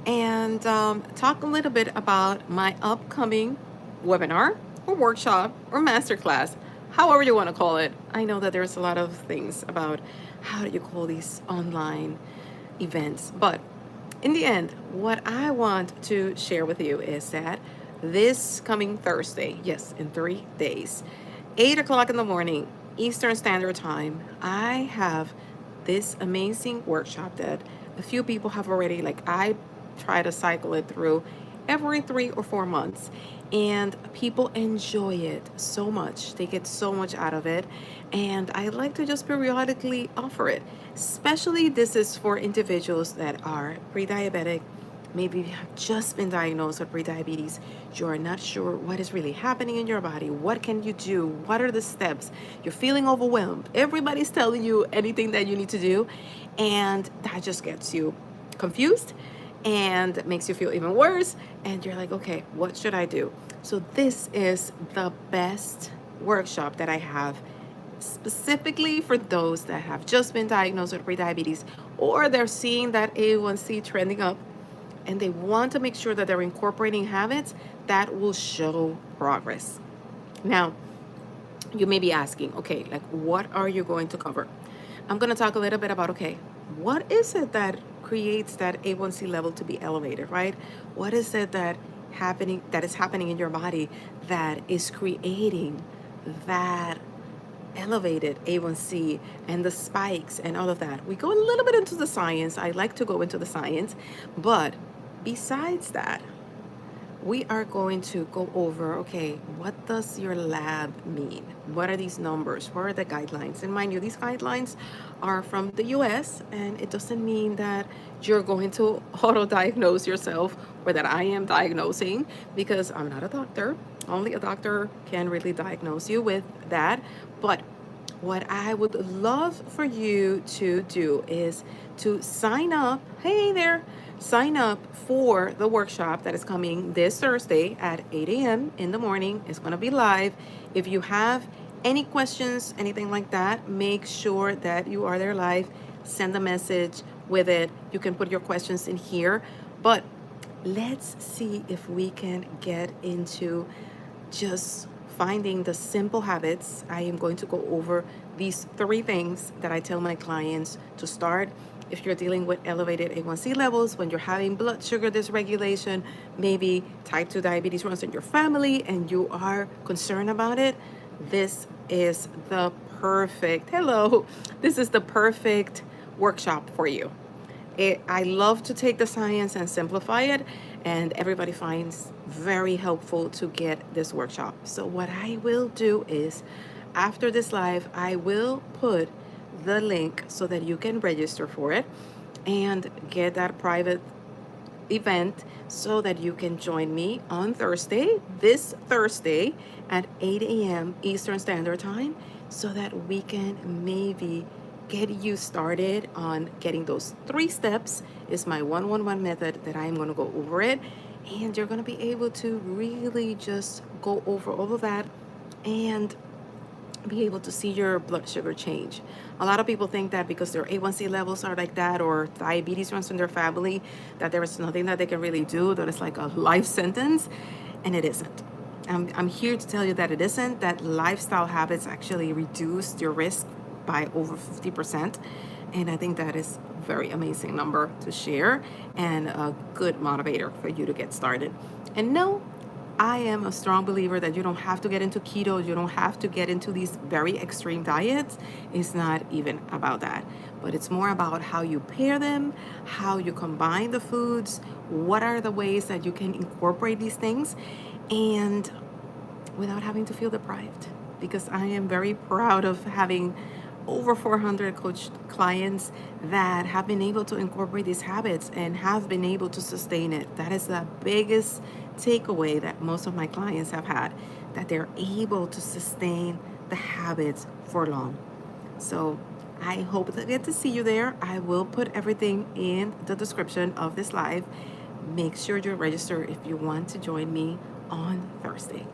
and talk a little bit about my upcoming webinar or workshop or masterclass, however you want to call it. I know that there's a lot of things about how do you call these online events, but in the end, what I want to share with you is that this coming Thursday, yes, in 3 days, 8 o'clock in the morning, Eastern Standard Time, I have this amazing workshop that a few people have already, like, I try to cycle it through every 3 or 4 months, and people enjoy it so much. They get so much out of it, and I like to just periodically offer it. Especially, this is for individuals that are pre-diabetic. Maybe you have just been diagnosed with prediabetes. You're not sure what is really happening in your body. What can you do? What are the steps? You're feeling overwhelmed. Everybody's telling you anything that you need to do, and that just gets you confused and makes you feel even worse. And you're like, okay, what should I do? So this is the best workshop that I have specifically for those that have just been diagnosed with prediabetes, or they're seeing that A1C trending up and they want to make sure that they're incorporating habits that will show progress. Now, you may be asking, okay, like, what are you going to cover? I'm going to talk a little bit about, okay, what is it that creates that A1C level to be elevated, right? What is it that is happening in your body that is creating that elevated A1C and the spikes and all of that? We go a little bit into the science. I like to go into the science, but besides that, we are going to go over, okay, what does your lab mean? What are these numbers? What are the guidelines? And mind you, these guidelines are from the US, and it doesn't mean that you're going to auto-diagnose yourself or that I am diagnosing, because I'm not a doctor. Only a doctor can really diagnose you with that. But what I would love for you to do is to sign up. Hey there, sign up for the workshop that is coming this Thursday at 8 a.m. in the morning. It's going to be live. If you have any questions, anything like that, make sure that you are there live. Send a message with it. You can put your questions in here. But let's see if we can get into just finding the simple habits. I am going to go over these 3 things that I tell my clients to start. If you're dealing with elevated A1C levels, when you're having blood sugar dysregulation, maybe type 2 diabetes runs in your family and you are concerned about it, this is the this is the perfect workshop for you. I love to take the science and simplify it, and everybody finds very helpful to get this workshop. So what I will do is, after this live, I will put the link so that you can register for it and get that private event so that you can join me on Thursday, this Thursday at 8 a.m. Eastern Standard Time, so that we can maybe get you started on getting those 3 steps. Is my 1-1-1 method that I'm going to go over it, and you're going to be able to really just go over all of that and be able to see your blood sugar change. A lot of people think that because their A1C levels are like that, or diabetes runs in their family, that there is nothing that they can really do, that it's like a life sentence, and it isn't. I'm here to tell you that it isn't, that lifestyle habits actually reduce your risk by over 50%. And I think that is a very amazing number to share and a good motivator for you to get started. And no, I am a strong believer that you don't have to get into keto. You don't have to get into these very extreme diets. It's not even about that. But it's more about how you pair them, how you combine the foods, what are the ways that you can incorporate these things, and without having to feel deprived. Because I am very proud of having over 400 coach clients that have been able to incorporate these habits and have been able to sustain it. That is the biggest takeaway that most of my clients have had, that they're able to sustain the habits for long. So I hope to get to see you there. I will put everything in the description of this live. Make sure you register if you want to join me on Thursday.